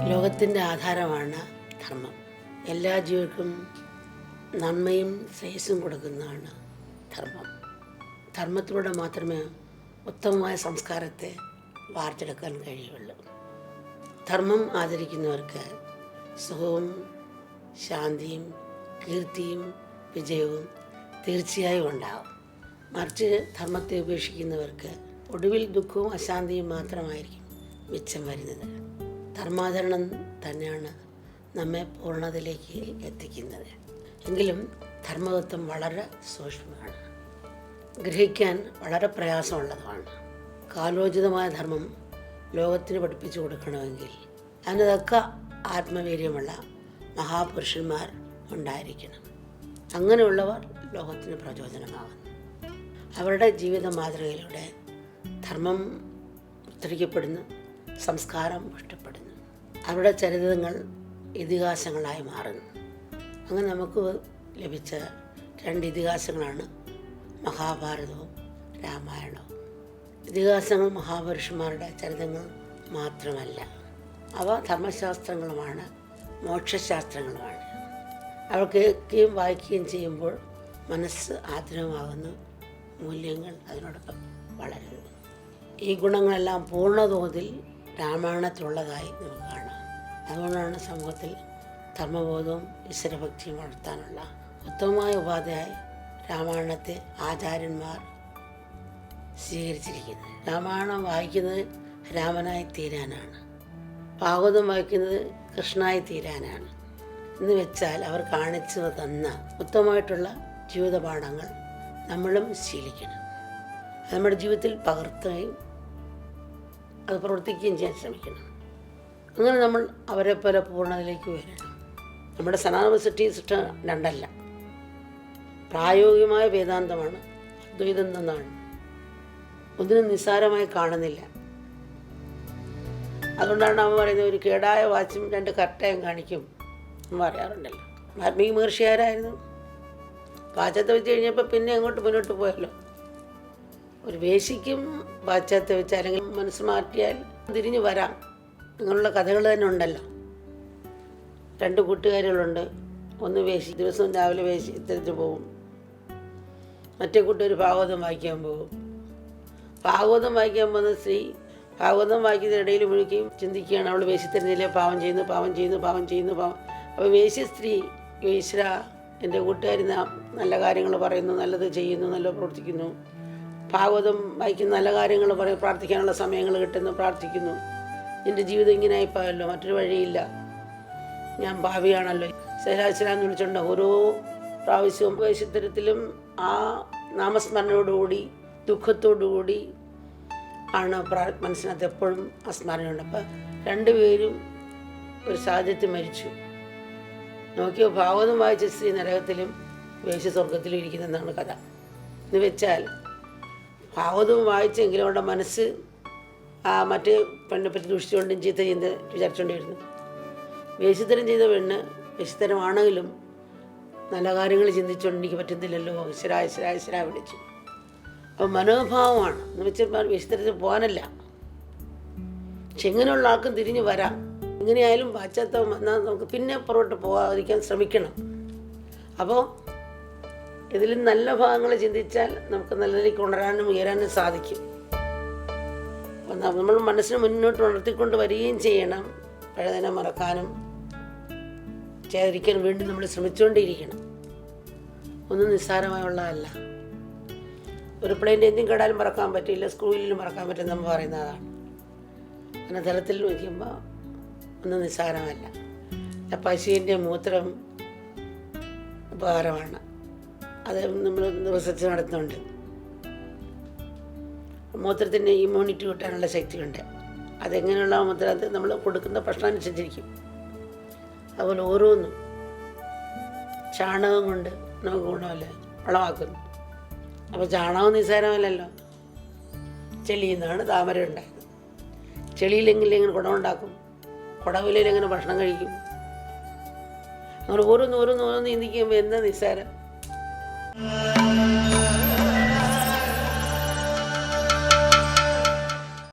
ലോകത്തിൻ്റെ ആധാരമാണ് ധർമ്മം. എല്ലാ ജീവികൾക്കും നന്മയും ശ്രേയസ്സും കൊടുക്കുന്നതാണ് ധർമ്മം. ധർമ്മത്തിലൂടെ മാത്രമേ ഉത്തമമായ സംസ്കാരത്തെ വാർത്തെടുക്കാൻ കഴിയുള്ളൂ. ധർമ്മം ആദരിക്കുന്നവർക്ക് സുഖവും ശാന്തിയും കീർത്തിയും വിജയവും തീർച്ചയായും ഉണ്ടാകും. മറിച്ച് ധർമ്മത്തെ ഉപേക്ഷിക്കുന്നവർക്ക് ഒടുവിൽ ദുഃഖവും അശാന്തിയും മാത്രമായിരിക്കും മിച്ചം വരുന്നത്. ധർമാചരണം തന്നെയാണ് നമ്മെ പൂർണ്ണതയിലേക്ക് എത്തിക്കുന്നത്. എങ്കിലും ധർമ്മതത്വം വളരെ സൂക്ഷ്മമാണ്, ഗ്രഹിക്കാൻ വളരെ പ്രയാസമുള്ളതുമാണ്. കാലോചിതമായ ധർമ്മം ലോകത്തിന് പഠിപ്പിച്ചു കൊടുക്കണമെങ്കിൽ അതിനതൊക്കെ ആത്മവീര്യമുള്ള മഹാപുരുഷന്മാർ ഉണ്ടായിരിക്കണം. അങ്ങനെയുള്ളവർ ലോകത്തിന് പ്രചോദനമാകുന്നു. അവരുടെ ജീവിത മാതൃകയിലൂടെ ധർമ്മം ഉദ്ധരിക്കപ്പെടുന്നു, സംസ്കാരം പുഷ്ടപ്പെടുന്നു. അവരുടെ ചരിത്രങ്ങൾ ഇതിഹാസങ്ങളായി മാറുന്നു. അങ്ങനെ നമുക്ക് ലഭിച്ച 2 ഇതിഹാസങ്ങളാണ് മഹാഭാരതവും രാമായണവും. ഇതിഹാസങ്ങൾ മഹാപുരുഷന്മാരുടെ ചരിത്രങ്ങൾ മാത്രമല്ല, അവ ധർമ്മശാസ്ത്രങ്ങളുമാണ്, മോക്ഷശാസ്ത്രങ്ങളുമാണ്. അവ കേൾക്കുകയും വായിക്കുകയും ചെയ്യുമ്പോൾ മനസ്സ് ആർദ്രമാകുന്നു, മൂല്യങ്ങൾ അതിനോടൊപ്പം വളരുന്നു. ഈ ഗുണങ്ങളെല്ലാം പൂർണ്ണതോതിൽ രാമായണത്തിലുള്ളതായി നമുക്ക് കാണാം. അതുകൊണ്ടാണ് സമൂഹത്തിൽ ധർമ്മബോധവും ഈശ്വരഭക്തിയും വളർത്താനുള്ള ഉത്തമമായ ഉപാധിയായി രാമായണത്തെ ആചാര്യന്മാർ സ്വീകരിച്ചിരിക്കുന്നത്. രാമായണം വായിക്കുന്നത് രാമനായി തീരാനാണ്, ഭാഗവതം വായിക്കുന്നത് കൃഷ്ണനായി തീരാനാണ്. എന്ന് വെച്ചാൽ അവർ കാണിച്ചു തന്ന ഉത്തമമായിട്ടുള്ള ജീവിത പാഠങ്ങൾ നമ്മളും ശീലിക്കണം. അത് നമ്മുടെ ജീവിതത്തിൽ പകർത്തുകയും അത് പ്രവർത്തിക്കുകയും ചെയ്യാൻ ശ്രമിക്കണം. അങ്ങനെ നമ്മൾ അവരെ പോലെ പൂർണ്ണതയിലേക്ക് വരണം. നമ്മുടെ സനാതന സിസ്റ്റം 2 പ്രായോഗികമായ വേദാന്തമാണ്, അദ്വൈതം എന്നാണ്. ഒന്നിനും നിസ്സാരമായി കാണുന്നില്ല. അതുകൊണ്ടാണ് അവൻ പറയുന്നത്, ഒരു കേടായ വാച്ചും 2 കറക്റ്റായും കാണിക്കും എന്ന് പറയാറുണ്ടല്ലോ. വാൽമീകി മഹർഷിയാരായിരുന്നു? പാശ്ചാത്യം വെച്ച് കഴിഞ്ഞപ്പോൾ പിന്നെ അങ്ങോട്ട് മുന്നോട്ട് പോയല്ലോ. ഒരു വേശിക്കും പാശ്ചാത്യം വെച്ച് അല്ലെങ്കിൽ മനസ്സ് മാറ്റിയാൽ തിരിഞ്ഞു വരാം. അങ്ങനെയുള്ള കഥകൾ തന്നെ ഉണ്ടല്ലോ. 2 കൂട്ടുകാരികളുണ്ട്. ഒന്ന് വേശി, ദിവസവും രാവിലെ വേശി തിരിച്ചു പോകും. മറ്റേ കൂട്ടുകാർ ഭാഗവതം വായിക്കാൻ പോകും. ഭാഗവതം വായിക്കാൻ പോകുന്ന സ്ത്രീ ഭാഗവതം വായിക്കുന്നതിനിടയിൽ മുഴുക്കുകയും ചിന്തിക്കുകയാണ്, അവൾ വേശി തരുന്നില്ലേ, പാവം ചെയ്യുന്നു. അപ്പോൾ വേശി സ്ത്രീ, ഈശ്വര, എൻ്റെ കൂട്ടുകാരി നല്ല കാര്യങ്ങൾ പറയുന്നു, നല്ലത് ചെയ്യുന്നു, നല്ല പ്രവർത്തിക്കുന്നു, ഭാഗവതം വായിക്കുന്ന നല്ല കാര്യങ്ങൾ പറയും, പ്രാർത്ഥിക്കാനുള്ള സമയങ്ങൾ കിട്ടുന്നു, പ്രാർത്ഥിക്കുന്നു. എൻ്റെ ജീവിതം ഇങ്ങനെ ആയിപ്പോയല്ലോ, മറ്റൊരു വഴിയില്ല, ഞാൻ ഭാവിയാണല്ലോ. സഹരാശരാന്ന് വിളിച്ചുകൊണ്ട് ഓരോ പ്രാവശ്യവും വേശിത്തരത്തിലും ആ നാമസ്മരണയോടുകൂടി ദുഃഖത്തോടുകൂടി ആണ് മനസ്സിനകത്ത് എപ്പോഴും ആ സ്മരണയുണ്ട്. അപ്പം 2 പേരും ഒരു സാഹചര്യത്തിൽ മരിച്ചു. നോക്കിയോ, ഭാഗവതം വായിച്ച സ്ത്രീ നരകത്തിലും വേശ്യ സ്വർഗത്തിലും ഇരിക്കുന്നതെന്നാണ് കഥ. എന്ന് വെച്ചാൽ ഭാഗവതം വായിച്ചെങ്കിലും അവരുടെ മനസ്സ് ആ മറ്റേ പെണ്ണെ പറ്റി ദുഷിച്ചുകൊണ്ടും ചീത്ത ചെയ്ത് വിചാരിച്ചുകൊണ്ടിരുന്നു. വേശ്യത്തരം ചെയ്ത പെണ്ണ് വേശ്യത്തരമാണെങ്കിലും നല്ല കാര്യങ്ങൾ ചിന്തിച്ചുകൊണ്ട് എനിക്ക് പറ്റുന്നില്ലല്ലോ, ഈശ്വര വിളിച്ചു. അപ്പോൾ മനോഭാവമാണ്. എന്ന് വെച്ചാൽ വേശ്യത്തരത്തിൽ പോകാനല്ല, പക്ഷെ എങ്ങനെയുള്ള ആൾക്കും തിരിഞ്ഞു വരാം. എങ്ങനെയായാലും പാശ്ചാത്യം വന്നാൽ നമുക്ക് പിന്നെ പുറകോട്ട് പോകാതിരിക്കാൻ ശ്രമിക്കണം. അപ്പോൾ ഇതിലും നല്ല ഭാഗങ്ങൾ ചിന്തിച്ചാൽ നമുക്ക് നല്ലതിലേക്ക് ഉണരാനും ഉയരാനും സാധിക്കും. അപ്പം നമ്മൾ മനസ്സിനെ മുന്നോട്ട് ഉണർത്തിക്കൊണ്ട് വരികയും ചെയ്യണം. പഴയതിനെ മറക്കാനും ചെയ്യാതിരിക്കാനും വേണ്ടി നമ്മൾ ശ്രമിച്ചുകൊണ്ടേയിരിക്കണം. ഒന്നും നിസ്സാരമായുള്ളതല്ല. ഒരു പ്ലെയിൻ്റെ എഞ്ചിൻ കേടാലും മറക്കാൻ പറ്റില്ല, സ്ക്രൂയിലും മറക്കാൻ പറ്റും നമ്മൾ പറയുന്ന അതാണ്. അങ്ങനെ തലത്തിൽ വയ്ക്കുമ്പോൾ ഒന്നും നിസ്സാരമല്ല. പശുവിൻ്റെ മൂത്രം ഉപകാരമാണ്, അത് നമ്മൾ റിസർച്ച് നടത്തുന്നുണ്ട്. മൂത്രത്തിന് ഇമ്മ്യൂണിറ്റി കിട്ടാനുള്ള ശക്തിയുണ്ട്. അതെങ്ങനെയുള്ള മൂത്രം, അത് നമ്മൾ കൊടുക്കുന്ന ഭക്ഷണം അനുസരിച്ചിരിക്കും. അതുപോലെ ഓരോന്നും ചാണകം കൊണ്ട് നമുക്ക് ഗുണമല്ല, വളമാക്കുന്നു. അപ്പോൾ ചാണകം നിസ്സാരമല്ലല്ലോ. ചെളിയിൽ നിന്നാണ് താമര ഉണ്ടായത്. ചെളിയിലെങ്കിലും എങ്ങനെ കുടമുണ്ടാക്കും, കുടവിലയിൽ എങ്ങനെ ഭക്ഷണം കഴിക്കും? അങ്ങനെ ഓരോന്ന് ചിന്തിക്കുമ്പോൾ എന്താ നിസ്സാരം?